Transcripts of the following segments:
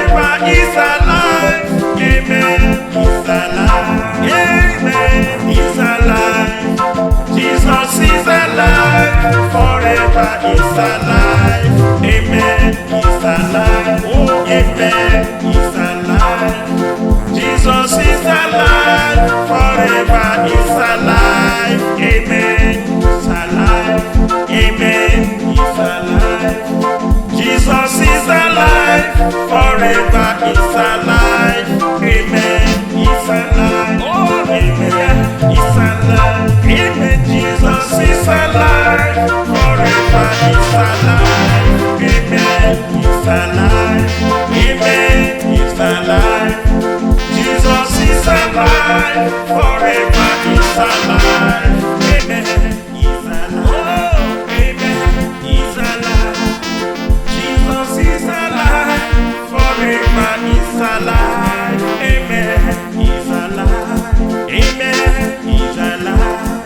forever is alive. Amen. He's alive. Amen. He's alive. Jesus is alive. Forever is alive. Amen. He's alive. Oh, amen. He's alive. Jesus is alive. Forever is alive. Amen. He's alive. Amen. He's alive. Jesus is alive. Forever is alive. Amen. He's alive. Oh, amen. He's alive. Amen. Jesus is alive. Forever is alive. Amen. He's alive. Amen. He's alive. Jesus is alive. Forever is alive. Amen. He's alive. Amen. He's alive. Jesus is alive. Forever is alive. Amen. He's alive. Amen. He's alive.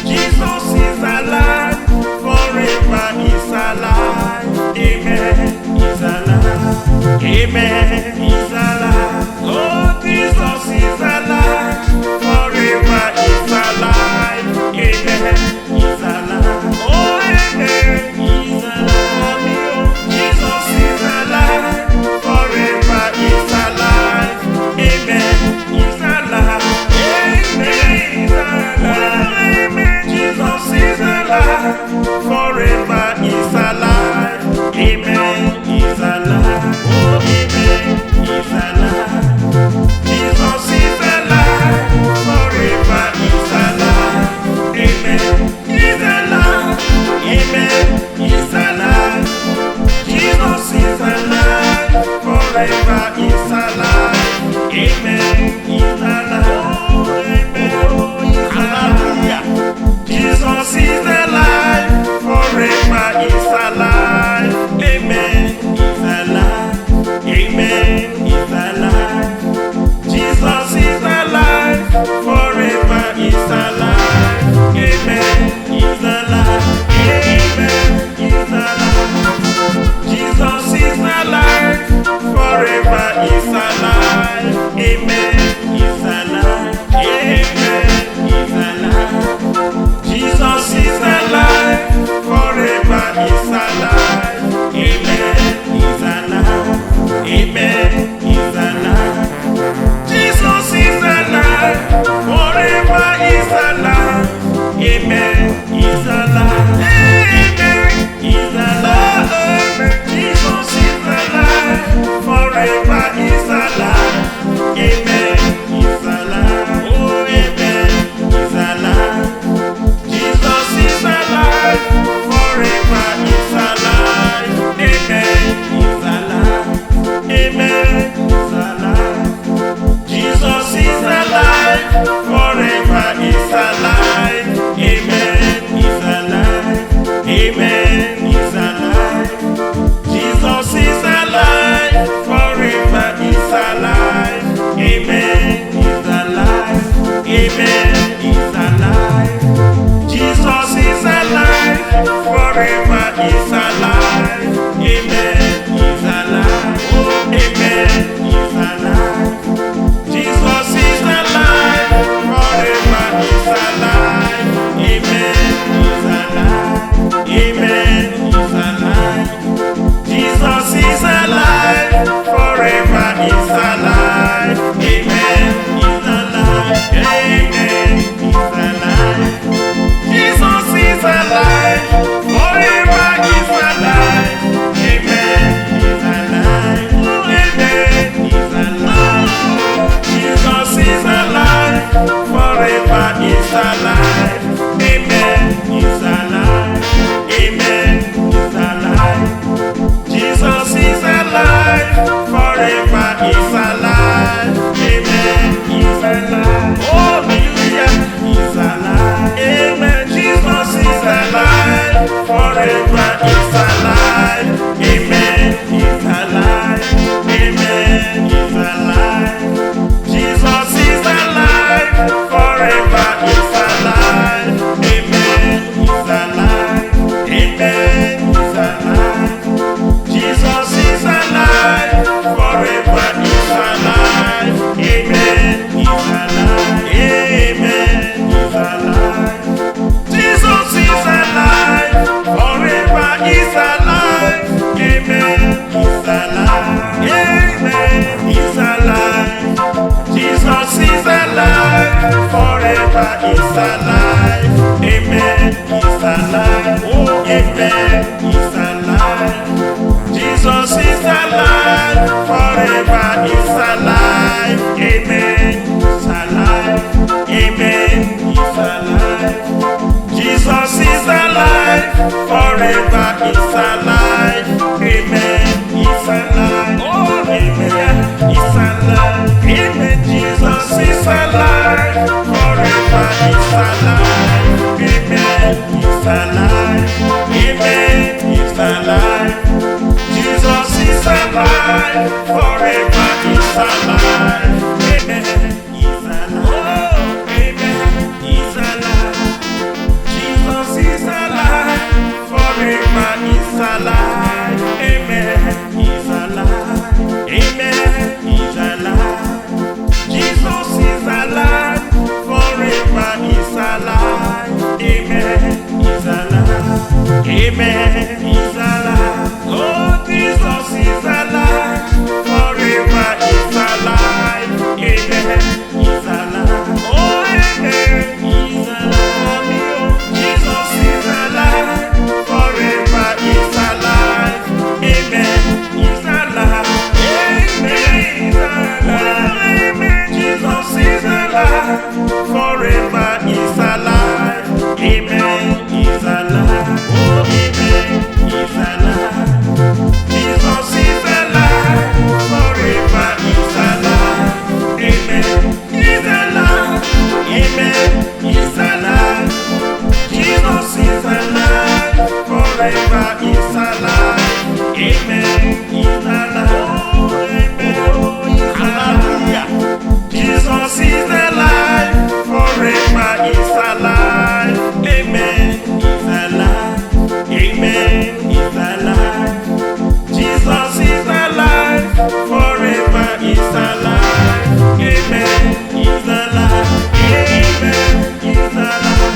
Jesus is alive. Forever is alive. Amen. He's alive. Amen. He's alive. Oh, Jesus is alive. Forever is alive. Amen. He's alive. Oh, amen. He's alive. Jesus is alive. Forever is alive. Amen. He's alive. Amen. He's alive. Amen. Jesus is alive. Forever is alive. Amen. He's alive. Oh, amen. He's alive. Jesus is alive. Forever is alive. Amen. He's alive. Amen. He's alive. Jesus is alive. Forever is alive. Amen. He's alive. Oh, amen. Oh, he's alive. Jesus is alive. Forever is alive. Amen. He's alive. Amen. He's alive. Jesus is alive. Forever is alive. Amen. He's alive. Amen. He's alive. Jesus is alive. Forever is alive. Amen. He's alive. Amen. He's alive. Jesus is alive. Forever is alive. Amen. He's alive. Amen. He's alive. Jesus is alive. Forever is alive. Amen. He's alive. Amen. He's alive. Amen. Jesus is alive. Forever is alive. Amen. He's alive. Oh, amen. He's alive. Jesus is alive. Forever is alive. Amen. He's alive. Amen. He's alive. Jesus is alive. Forever is alive. Amen. He's alive. Amen. He's alive. Jesus is alive. Forever is alive. Amen. He's alive. Amen. He's alive. Jesus is alive. Forever is alive. Amen. He's alive. Oh, amen. He's alive. Jesus is alive. Forever is alive. Amen. He's alive. Amen. He's alive. Jesus is alive. Forever is alive. Amen. He's alive. Amen. He's alive. Jesus is alive. Forever is alive. Amen. He's alive. Amen. He's alive. Jesus is alive. Forever is alive. Amen. He's alive. Amen. He's alive. Jesus is alive. Forever is alive. Amen. He's alive. Oh, hallelujah. He's alive. Amen. Jesus is alive. Forever is alive. Amen. He's alive. Amen. He's alive. Jesus is alive. Forever is alive. Amen. He's alive. Amen. He's alive. Jesus is alive. Forever is alive. Amen. He's alive. Amen. He's alive. Jesus is alive. Forever is alive. Amen. He's alive. Oh, amen. He's alive. Amen. Jesus is alive. Forever is alive. Amen. He's alive. Amen. He's alive. Jesus is alive. Forever is alive. Amen. He's alive. Oh, amen. He's alive. Jesus is alive. Forever is alive. Amen. He's alive. Amen. He's alive. Jesus is alive. Forever is alive. Amen. He's alive. Amen. He's alive. Oh, Jesus is alive. Forever is alive. Amen. He's alive. Oh, amen. He's alive. Jesus is alive. Forever is alive. Amen. He's alive. Amen. He's alive. Amen. Jesus is alive. Forever is alive. Amen. He's alive. Oh, amen. He's alive. Jesus is alive. Forever is alive. Amen. He's alive. Amen. He's alive. Jesus is alive. Forever is alive. Amen. He's alive. Oh, amen. Oh, he's alive. Jesus is alive. Forever is alive. Amen. He's alive. Amen. He's alive. Jesus is alive. Forever is alive. Amen. He's alive. Amen. He's alive.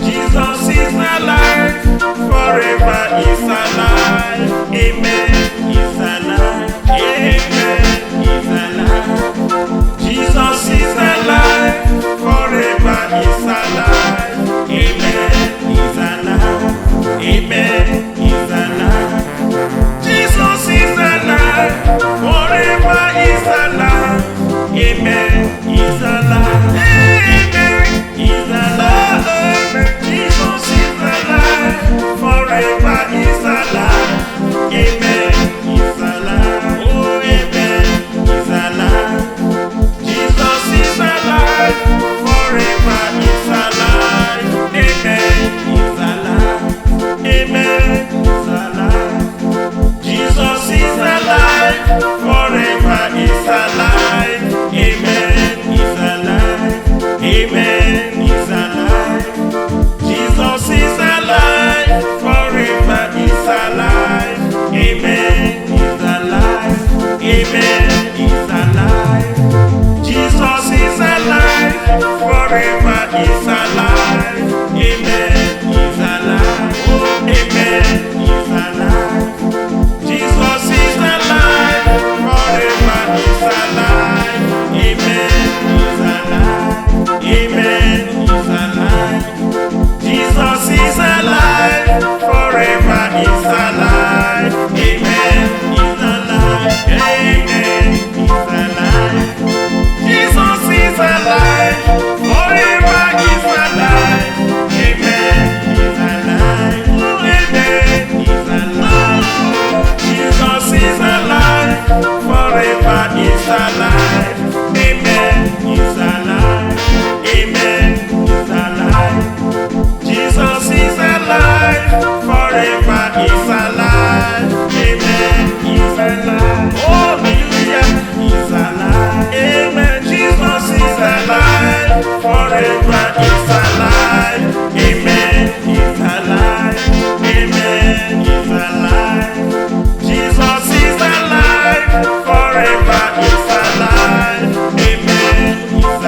Jesus is alive. Forever is alive. Amen. He's alive. Amen. He's alive. Jesus is alive. Forever is alive. Amen. He's alive. Amen. He's alive. Jesus is alive. Forever is alive. Amen. He's alive. Amen. He's alive. Amen. Jesus is alive. Forever is alive. Amen. He's alive. Oh, amen. He's alive. Jesus is alive. Forever is alive. Amen. He's alive. Amen. He's alive. Jesus is alive. Forever is alive. Amen. He's alive. Amen. He's alive. Jesus is alive. Forever is alive. Amen. He's alive. Amen. He's alive. Jesus is alive. Forever is alive. Amen. He's alive. Oh, amen. He's alive. Jesus is alive. Forever is alive. Amen. He's alive. Amen. He's alive. Jesus is alive. Forever is alive. Amen. He's alive. Amen. He's alive. Jesus is alive. Forever is alive. Amen. He's alive. Amen. He's alive. Jesus is alive. Forever is alive. Amen. He's alive. Amen. He's alive. Jesus is alive. Forever is alive. Amen. He's alive. Oh, hallelujah. He's alive. Amen. Jesus is alive. Forever is alive. Amen. He's alive. Amen. He's alive. Jesus is alive. Forever is alive. Amen. He's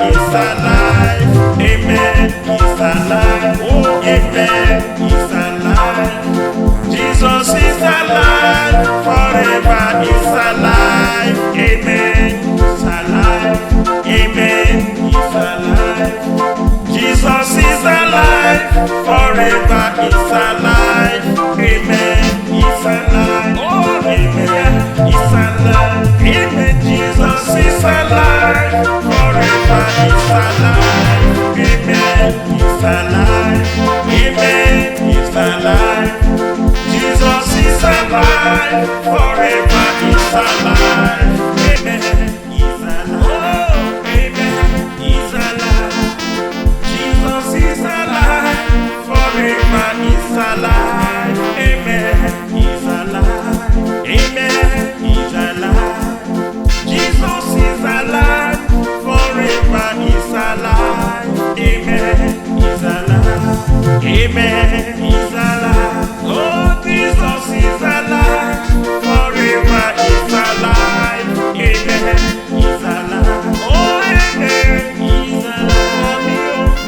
is alive. Amen. He's alive. Oh, amen. He's alive. Jesus is alive. Forever is alive. Amen. He's alive. Amen. He's alive. Jesus is alive. Forever is alive. Amen. He's alive. Oh, amen. He's alive. Amen. Jesus is alive. Forever is alive. Amen. He's alive. Amen. He's alive. Jesus is alive. Forever is alive. Amen. He's alive. Amen. He's alive. Jesus is alive. Forever is alive. Amen. He's alive. Amen. He's alive. Jesus is alive. Forever is alive. Amen. He's alive. Amen. He's alive. Oh, Jesus is alive. Forever is alive. Amen. He's alive. Oh, amen. He's alive.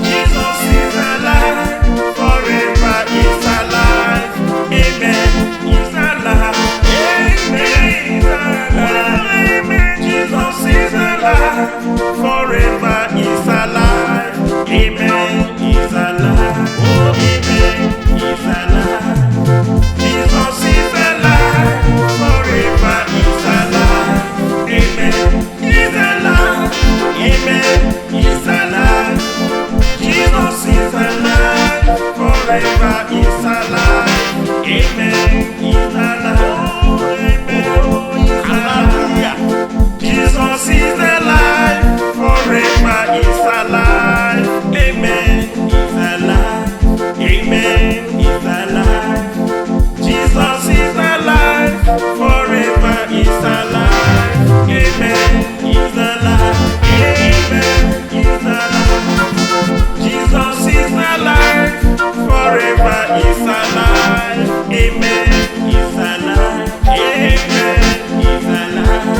Jesus is alive. Forever is alive. Amen. He's alive. Amen. He's alive. Amen. Jesus is alive. Forever is alive. Amen. He's alive. Oh, amen. He's alive. Jesus is alive. Forever is alive. Amen. He's alive. Amen. He's alive. Jesus is alive. Forever is alive. Amen. He's alive. Oh, amen. Oh, he's alive. Jesus is alive. Forever is alive. Amen. He's alive. Amen. He's alive. Jesus is alive. Forever is alive. Amen. He's alive. Amen. He's alive. Jesus is alive. Forever is alive. Amen. He's alive. Amen. He's alive.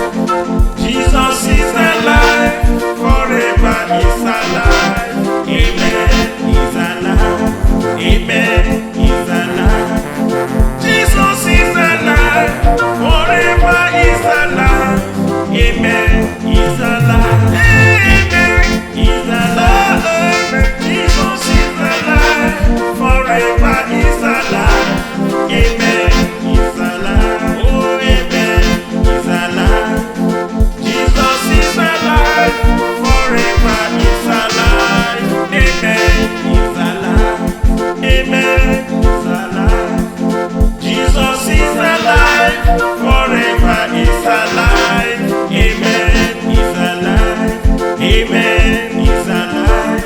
Jesus is alive. Forever is alive. Amen. He's alive. Amen. He's alive. Jesus is alive. Forever is alive. Amen. He's alive. Amen. He's alive. Amen. Jesus is alive. Forever is alive. Amen. He's alive. Oh, amen. He's alive. Jesus is alive. Forever is alive. Amen. He's alive. Amen. He's alive. Jesus is alive. Forever is alive. Amen. He's alive. Amen. He's alive.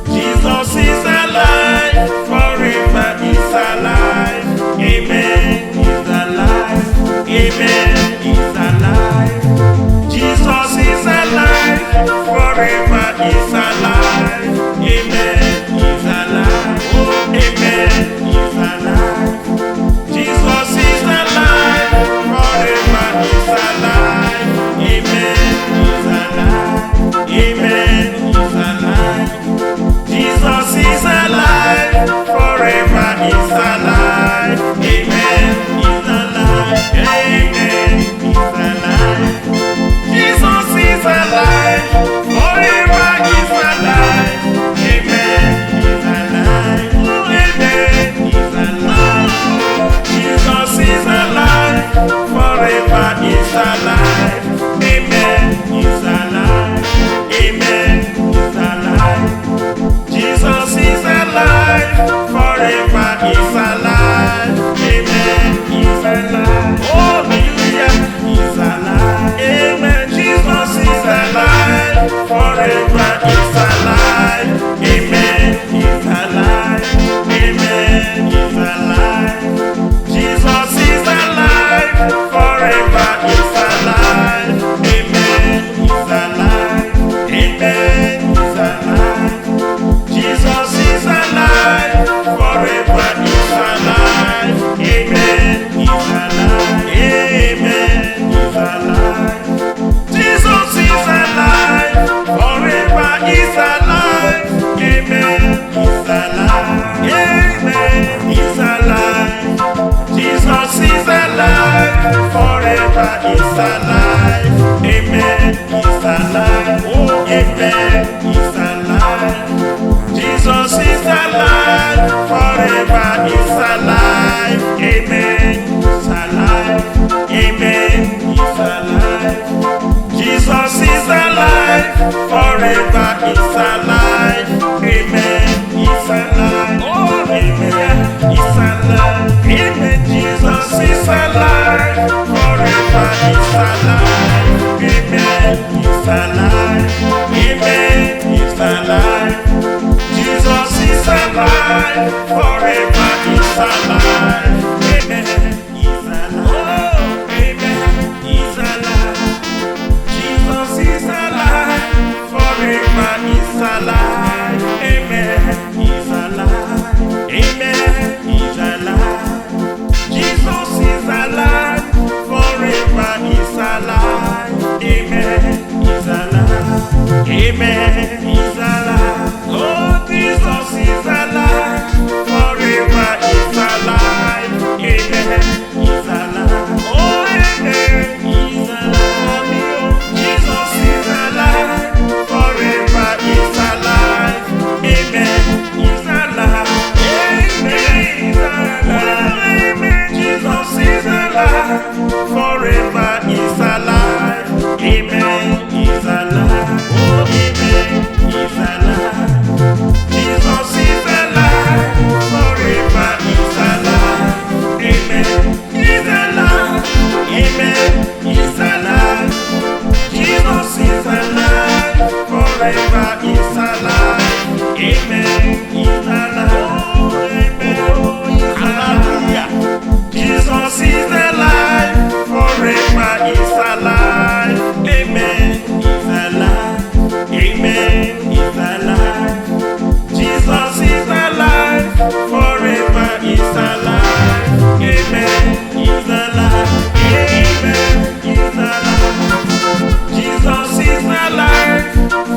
Jesus is alive. Forever is alive. Amen. He's alive. Amen. He's alive. Jesus is alive. Forever is alive. Amen. He's alive. Oh, amen. He's alive. Jesus is alive. Forever is alive. Amen. He's alive. Amen. He's alive. Jesus is alive. Forever is alive. Amen. He's alive. Amen. He's alive. Jesus is alive. Forever is alive. Amen. He's alive. Amen. He's alive. Jesus is alive. Forever is alive. Amen. He's alive. Amen. He's alive. Jesus is alive. Forever is alive. Amen. He's alive. Oh, hallelujah. He's alive. Amen. Jesus is alive. Forever is alive. Amen. He's alive. Amen. He's alive. Jesus is alive. Forever is alive. Amen. He's alive. Amen. He's alive. Jesus is alive. Forever is alive. Amen. He's alive. Amen. He's alive. Jesus is alive. Forever is alive. Amen. He's alive. Amen. He's alive. Jesus is alive. Forever is alive. Amen. He's alive. Oh, amen. He's alive. Jesus is alive. Forever is alive. Amen. He's alive. Amen. He's alive. Jesus is alive. Forever is alive. Amen. He's alive. Oh, amen. He's alive. Amen. Jesus is alive. Forever is alive. Amen. He's alive. Amen. He's alive. Jesus is alive. Forever is alive. Amen. He's alive. Oh, amen. He's alive. Jesus is alive. Forever is alive. Amen. He's alive. Amen. He's alive. Jesus is alive. Forever is alive. Amen. He's alive. Amen. He's alive. Oh, Jesus is alive. Forever is alive. Amen. He's alive. Oh, amen. He's alive. Jesus is alive. Forever is alive. Amen. He's alive. Amen. He's alive. Amen. Jesus is alive. Forever is alive. Amen. He's alive. Oh, amen. He's alive. Jesus is alive. Forever is alive. Amen. He's alive. Amen. He's alive. Jesus is alive. Forever is alive. Amen. He's alive. Oh, amen. Oh, he's alive. Jesus is alive. Forever is alive. Amen. He's alive. Amen. He's alive. Jesus is alive. Forever is alive. Amen. He's alive. Amen. He's alive. Jesus is alive.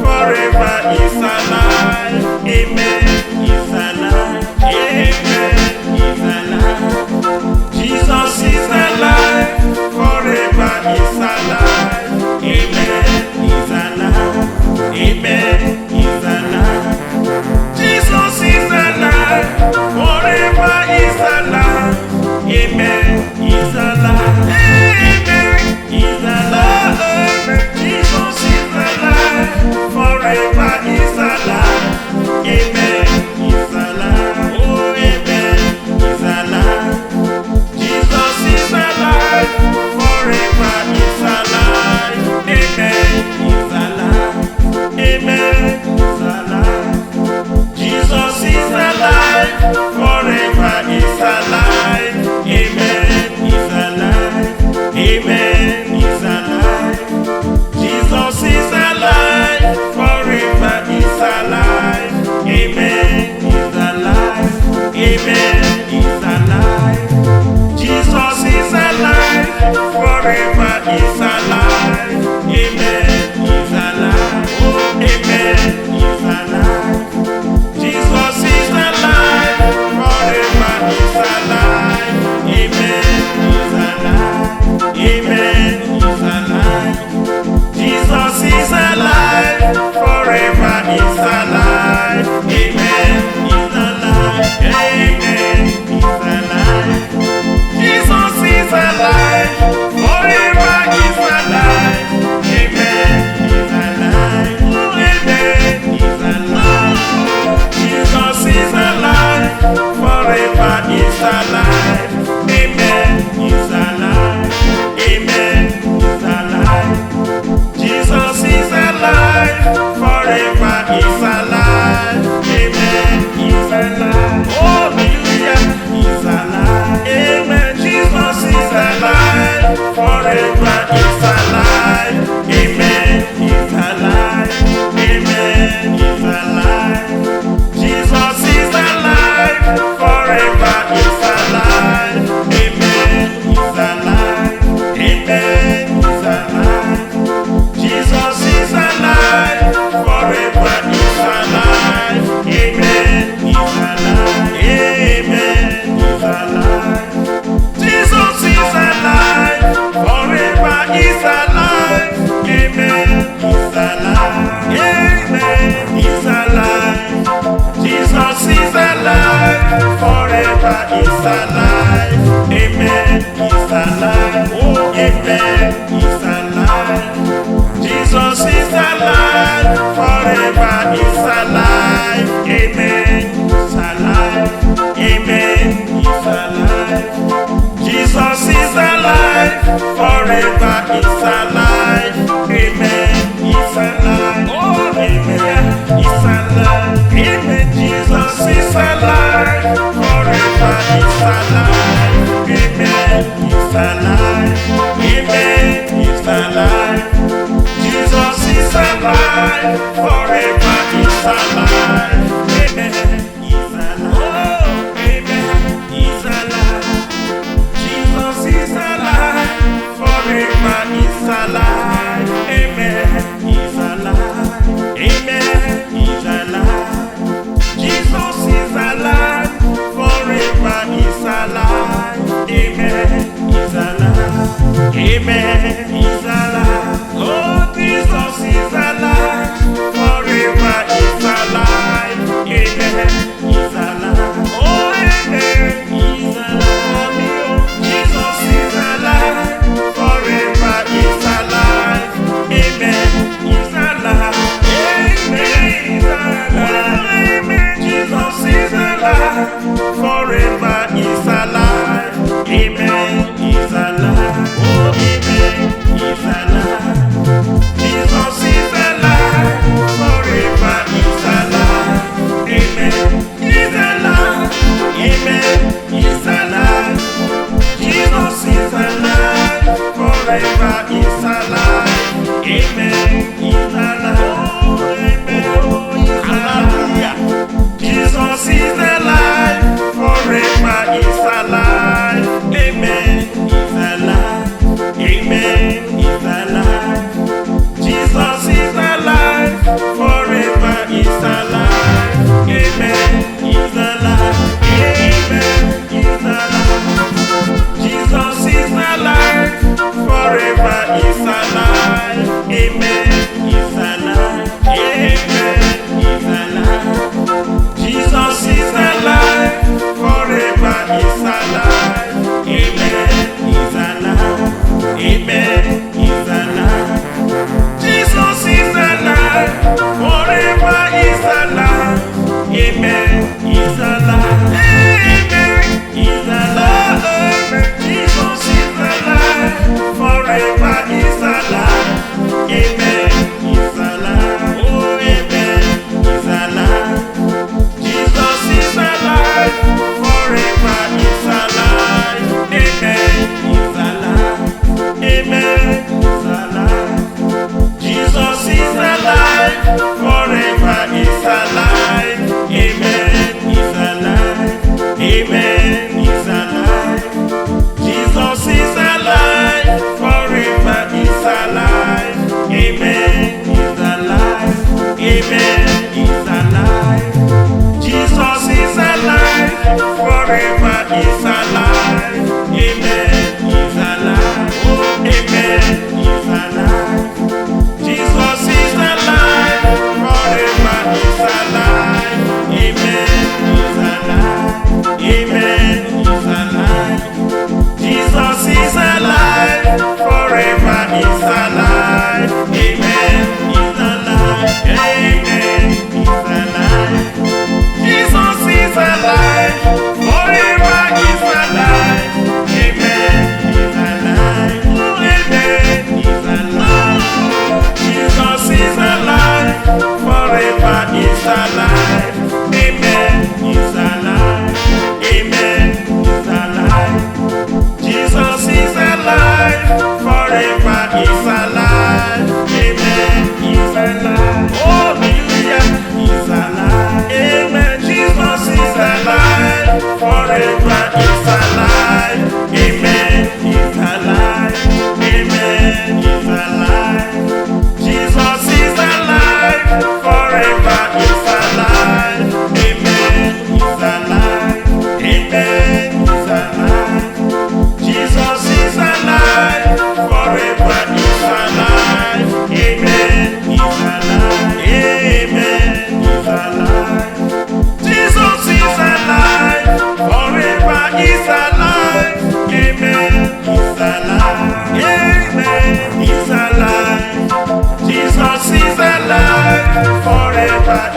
Forever is alive. Amen. He's alive. Amen. He's alive. Jesus is alive. Forever is alive. Amen. He's alive. Amen. He's alive. Jesus is alive. Forever is alive. Amen. He's alive. Amen. He's alive. Jesus is alive. Forever is alive. Amen. He's alive. Oh, amen. He's alive. Jesus is alive. Forever is alive. Amen. He's alive. Amen. He's alive. Jesus is alive. Forever is alive. Amen. He's alive. Amen. He's alive. Jesus is alive. Forever is alive. Amen. He's alive. Amen. He's alive. Jesus is alive. Forever is alive. Amen. He's alive. Oh, amen. He's alive. Jesus is alive. Forever is alive. Amen. He's alive. Amen. He's alive. Jesus is alive. Forever is alive. Amen. He's alive. Amen. He's alive. Jesus is alive. Forever is alive. Amen. He's alive. Amen. He's alive. Jesus is alive. Forever is alive. Amen. He's alive. Amen. He's alive. Jesus is alive. Forever is alive. Amen. He's alive. Oh, hallelujah. He's alive. Amen. Jesus is alive. Forever is alive. Amen. He's alive. Amen. He's alive. Jesus is alive. Forever is alive. Amen. He's alive. Amen. He's alive. Jesus is alive. Forever is alive. Amen. He's alive. Amen. He's alive. Jesus is alive. Forever is alive. Amen. He's alive. Amen. He's alive. Jesus is alive. Forever is alive. Amen. He's alive. Oh, amen. He's alive. Jesus is alive. Forever is alive. Amen. He's alive. Amen. He's alive. Jesus is alive. Forever is alive. Amen. He's alive. Oh, amen. He's alive. Amen. Jesus is alive. Forever is alive. Amen. He's alive. Amen. He's alive. Jesus is alive. Forever is alive. Amen. He's alive. Oh, amen. He's alive. Jesus is alive. Forever is alive. Amen. He's alive. Amen. He's alive. Jesus is alive. Forever is alive. Amen. He's alive. Amen. He's alive. Oh, Jesus is alive. Forever is alive.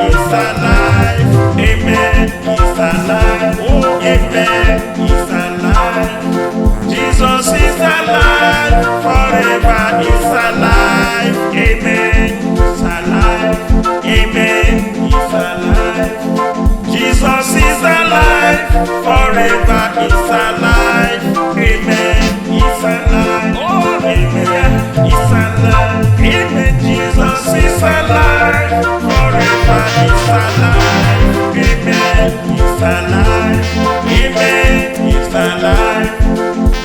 is alive. Amen. He's alive. Oh, amen. He's alive. Jesus is alive. Forever is alive. Amen. He's alive. Amen. He's alive. Jesus is alive. Forever is alive. Amen. He's alive. Oh, amen. He's alive. Amen. Jesus is alive. Forever is alive. Amen. He's alive. Amen. He's alive.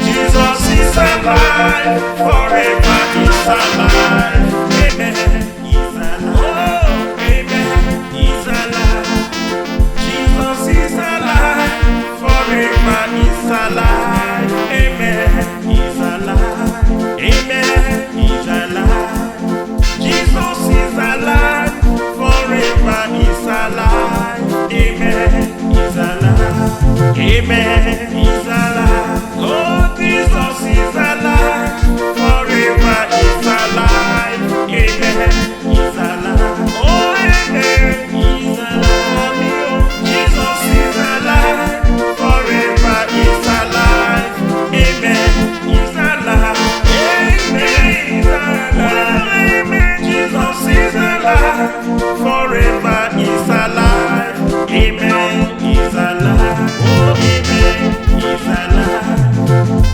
Jesus is alive. Forever is alive. Amen. He's alive. Oh, amen. He's alive. Jesus is alive. Forever is alive. Amen. He's alive. Amen. He's alive. Jesus is alive. Forever is alive. Amen. He's alive. Amen. He's alive. Oh, Jesus is alive. Forever is alive. Amen. He's alive. Oh, amen. He's alive. Jesus is alive. Forever is alive. Amen. He's alive. Amen. He's alive. Amen. Jesus is alive. Forever is alive. Amen. He's alive. Oh, amen. He's alive.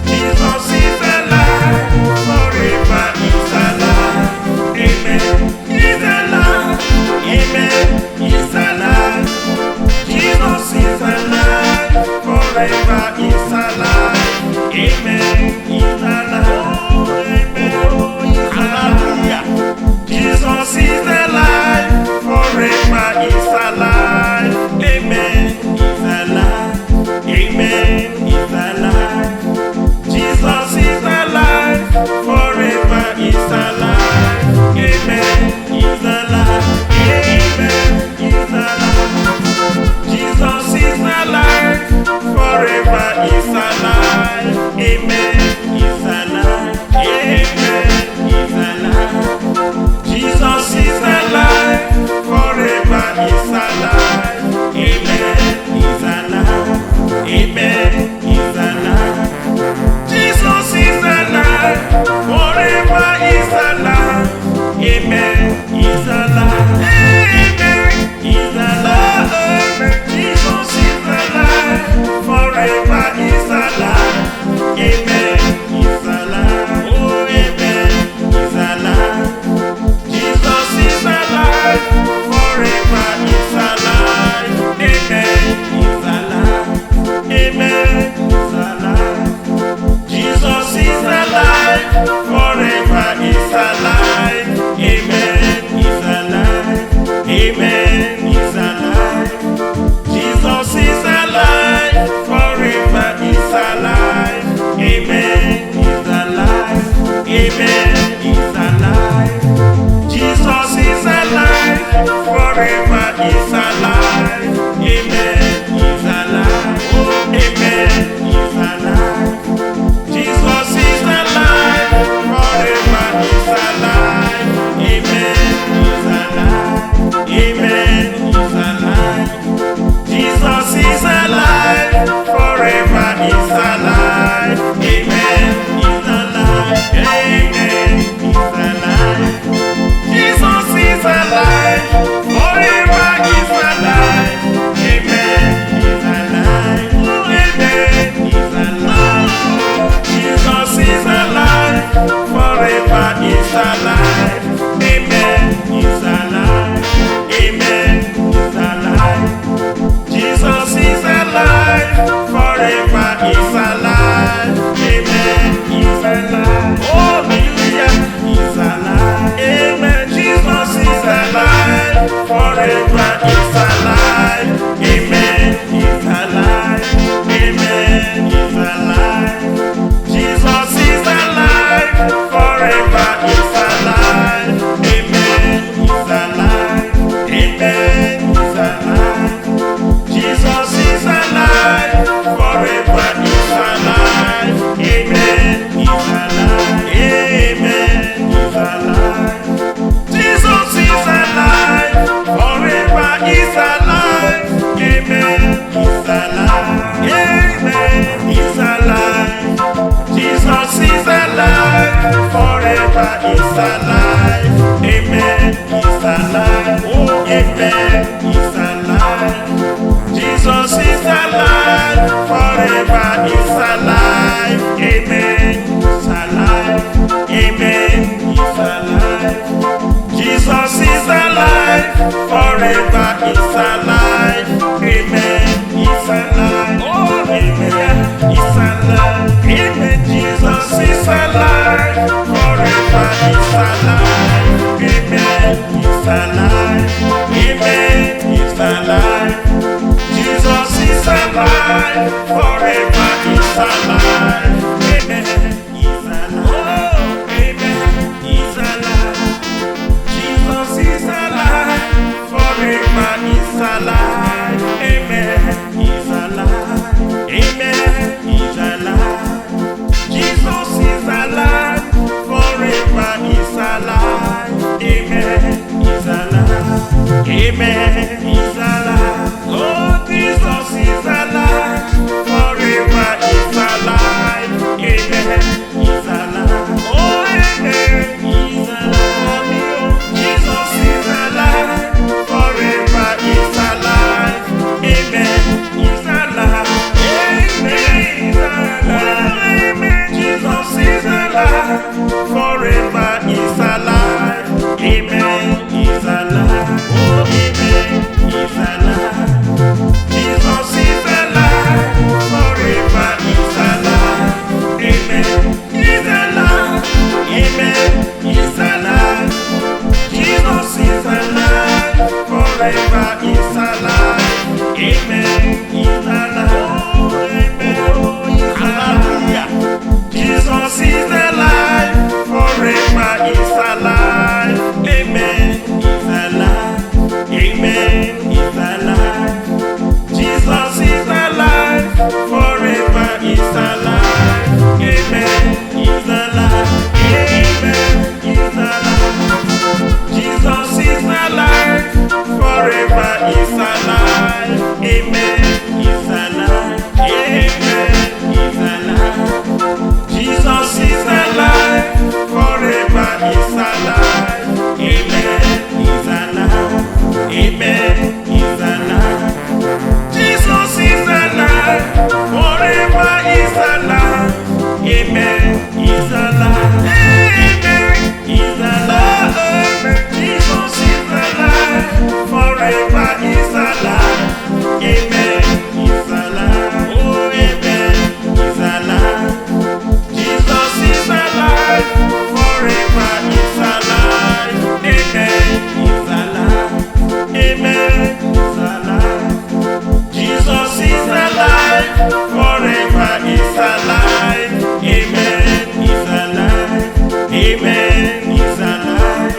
Jesus is alive. Forever is alive. Amen. He's alive. Amen. He's alive. Jesus is alive. Forever is alive. Amen. He's alive. Oh, amen. Oh, he's alive. Jesus is alive. Forever is alive. Amen. He's alive. Amen. He's alive. Jesus is alive. Forever is alive. Amen. He's alive. Amen. He's alive. Jesus is alive. Forever is alive. Amen. He's alive. Amen. He's alive. Jesus is alive. Forever is alive. Amen. He's alive. Amen. He's alive. Jesus is alive. Forever is alive. Amen. He's alive. Amen. He's alive. Amen. Jesus is alive. Forever is alive. Amen. He's alive. Oh, amen. He's alive. Jesus is alive. Forever is alive. Amen. He's alive. Amen. He's alive. Jesus is alive. Forever is alive. Amen. He's alive. Amen. He's alive. Jesus is alive. Forever is alive. Amen. He's alive. Amen. He's alive. Jesus is alive. Forever is alive. Amen. He's alive. Oh, amen. He's alive. Jesus is alive. Forever is alive. Amen. He's alive. Amen. He's alive. Jesus is alive. Forever is alive. Amen. He's alive. Amen. He's alive. Jesus is alive. Forever is alive. Amen. He's alive. Amen. He's alive. Jesus is alive. Forever is alive. Amen. He's alive. Amen. He's alive. Jesus is alive. Forever is alive. Amen. He's alive. Oh, hallelujah. He's alive. Amen. Jesus is alive. Forever is alive. Amen. He's alive. Amen. He's alive. Jesus is alive. Forever is alive. Amen. He's alive. Amen. He's alive. Jesus is alive. Forever is alive. Amen. He's alive. Amen. He's alive. Jesus is alive. Forever Amen. He's alive. Jesus is alive. Forever is alive. Amen. He's alive. Amen. He's alive. Jesus is alive. Forever is alive. Amen. He's alive. Oh, amen. He's alive. Amen. Jesus is alive. Forever is alive. Amen. He's alive. Amen. He's alive. Jesus is alive. Forever is alive. Amen. He's alive. Oh, amen. He's alive. Jesus is alive. Forever is alive. Amen. He's alive. Amen. He's alive. Jesus is alive. Forever is alive. Amen. He's alive. Amen. He's alive. Oh, Jesus is alive. Forever is alive. Amen. He's alive. Oh, amen. He's alive. Jesus is alive. Forever is alive. Amen. He's alive. Amen. He's alive. Amen. Jesus is alive. Forever is alive. Amen. He's alive. Oh, amen. He's alive. Jesus is alive. Forever is alive. Amen. He's alive. Amen. He's alive. Jesus is alive. Forever is alive. Amen. He's alive. Oh, amen. Oh, he's alive. Jesus is alive. Forever is alive. Amen. He's alive. Amen. He's alive. Jesus is alive. Forever is alive. Amen. He's alive. Amen. He's alive. Jesus is alive. Forever is alive. Amen. He's alive. Amen. He's alive. Jesus is alive. Forever is alive. Amen. He's alive. Amen. He's alive. Jesus is alive. Forever is alive. Amen. He's alive. Amen. He's alive. Amen. Jesus is alive. Forever is alive. Amen. He's alive. Oh, amen. He's alive. Jesus is alive. Forever is alive. Amen. He's alive. Amen. He's alive. Jesus is alive. Forever is alive. Amen. He's alive. Amen. He's alive.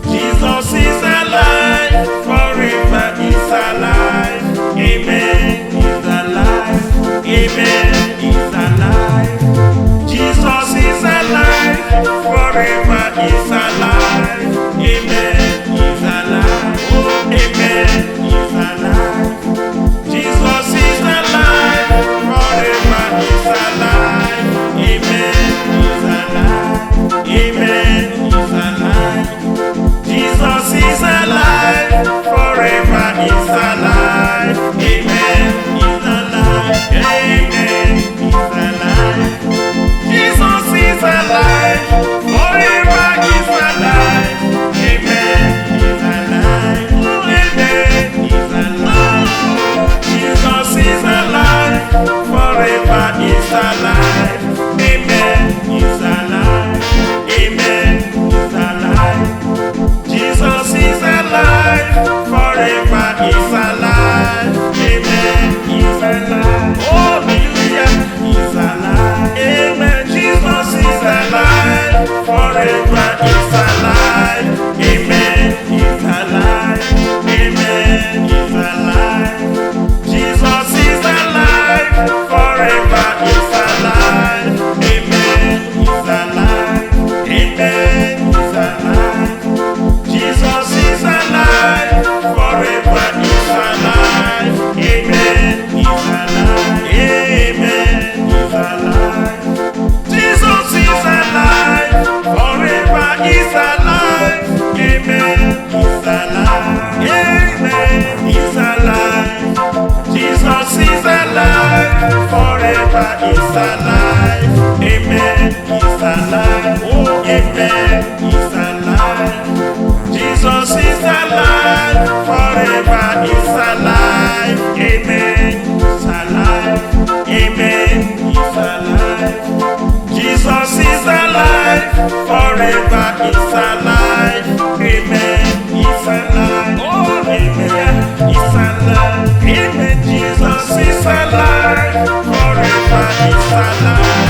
Jesus is alive. Forever is alive. Amen. He's alive. Amen. He's alive. Jesus is alive. Forever is alive. Amen. He's alive. Oh, amen. He's alive. Jesus is alive. Forever is alive. Amen. He's alive. Amen. He's alive. Jesus is alive. Forever is alive. Amen. He's alive. Amen. He's alive. Jesus is alive. Forever is alive. Amen. He's alive. Amen. He's alive. Jesus is alive. Forever is alive. Amen. He's alive. Amen. He's alive. Jesus is alive. Forever is alive. Amen. He's alive. Oh, hallelujah. He's alive. Amen. Jesus is alive. Forever is alive. Amen. He's alive. Amen. He's alive. Jesus is alive. Forever is alive. Amen. He's alive. Amen. He's alive. Jesus is alive. Forever is alive. Amen. He's alive. is alive. Amen. He's alive. Oh, amen. He's alive. Jesus is alive. Forever is alive. Amen. He's alive. Amen. He's alive. Jesus is alive. Forever is alive. Amen. He's alive. Oh, amen. He's alive. Amen. Jesus is alive. Forever is alive.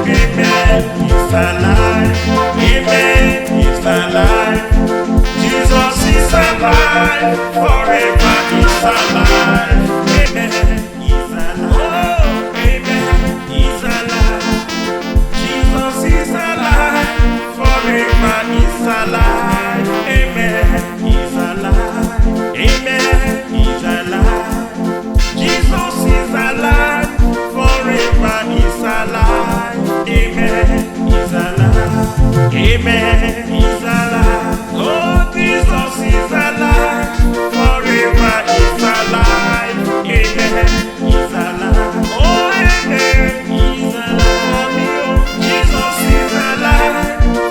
Amen. He's alive. Amen. He's alive. Jesus is alive. Forever is alive. Amen. He's alive. Oh, amen. He's alive. Jesus is alive. Forever is alive. Amen. He's alive. Amen. He's alive. Jesus is alive. Forever is alive. Amen. He's alive. Amen. He's alive. Oh, Jesus is alive. Forever is alive. Amen. He's alive. Oh, amen. He's alive. Jesus is alive.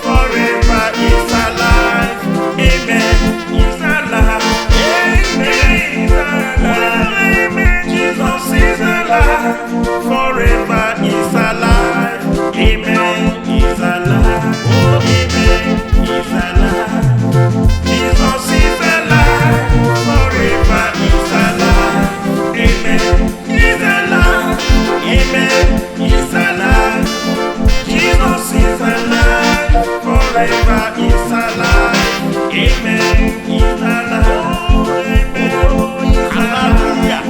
Forever is alive. Amen. He's alive. Amen. He's alive. Amen. Jesus is alive. Forever is alive. Amen. He's alive. Oh, amen. He's alive. Jesus is alive. Forever is alive. Amen. He's alive. Amen. He's alive. Jesus is alive. Forever is alive. Amen. He's alive. Oh, amen. Oh, he's alive.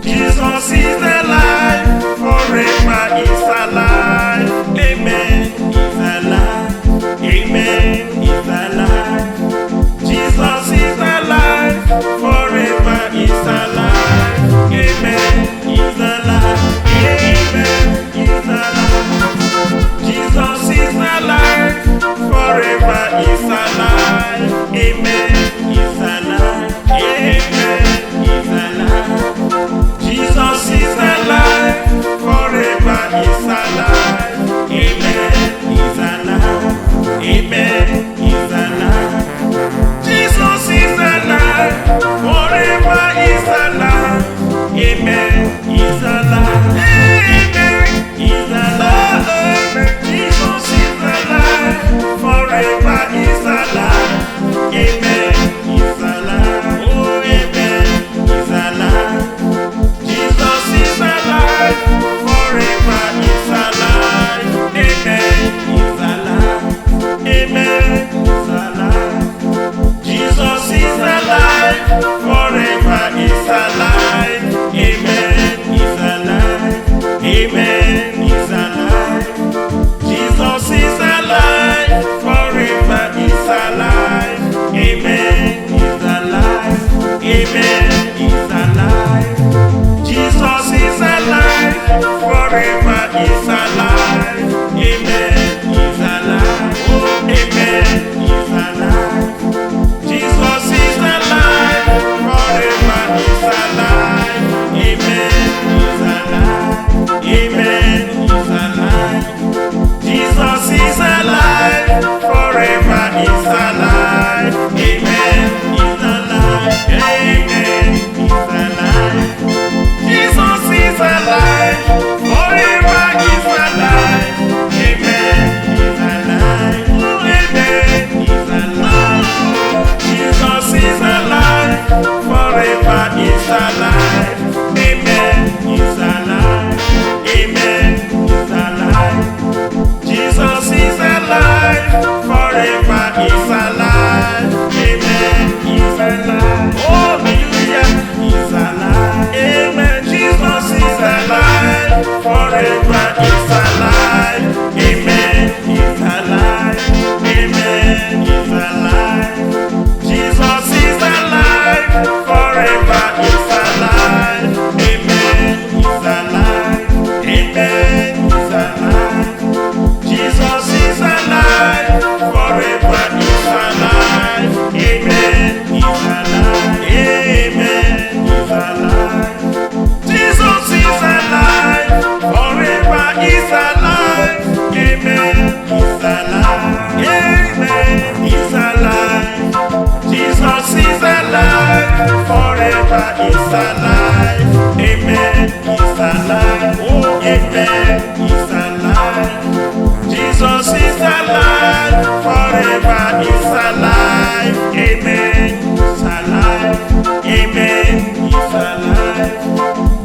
Jesus is alive. Forever is alive. Amen. He's alive. Amen. He's alive. Jesus is alive. Forever is alive. Amen. He's alive. Amen. He's alive. Jesus is alive. Forever is alive. Amen. He's alive. Amen. He's alive. Jesus is alive. Forever is alive. Amen. He's alive. Amen. He's alive. Jesus is alive. Forever is alive. Amen. He's alive. Amen. He's alive. Amen. Jesus is alive. Forever is alive. Amen. He's alive. Oh, amen. He's alive. Jesus is alive. Forever is alive. Amen. He's alive. Amen. He's alive. Jesus is alive. Forever is alive. Amen. He's alive. Amen. He's alive. Jesus is alive. Forever is alive. Amen. He's alive. Amen. He's alive. Jesus is alive. Forever is alive. Amen. He's alive. Oh, amen. He's alive. Jesus is alive. Forever is alive. Amen. He's alive. Amen. He's alive. Jesus is alive. Forever is alive. Amen. He's alive. Amen. He's alive. Jesus is alive. Forever is alive. Amen. He's alive. Amen. He's alive. Jesus is alive. Forever is alive. Amen. He's alive. Amen. He's alive. Jesus is alive. Forever is alive. Amen. He's alive. Oh, hallelujah. He's alive. Amen. Jesus is alive. Forever is alive. Amen. He's alive. Amen. He's alive. Jesus is alive. Forever is alive. forever is alive. Amen, is alive. Oh, amen, is alive. Jesus is alive, forever is alive. Amen, is alive. Amen, is alive.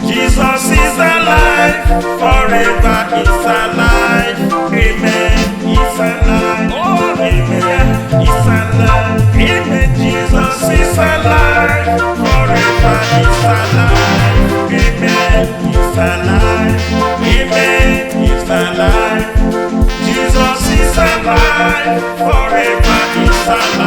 Jesus is alive, forever is alive. Amen, is alive. Oh, amen, is alive. Amen, Jesus is alive, forever is alive. Amen, is alive. Amen, is alive. Jesus is alive, forever is alive.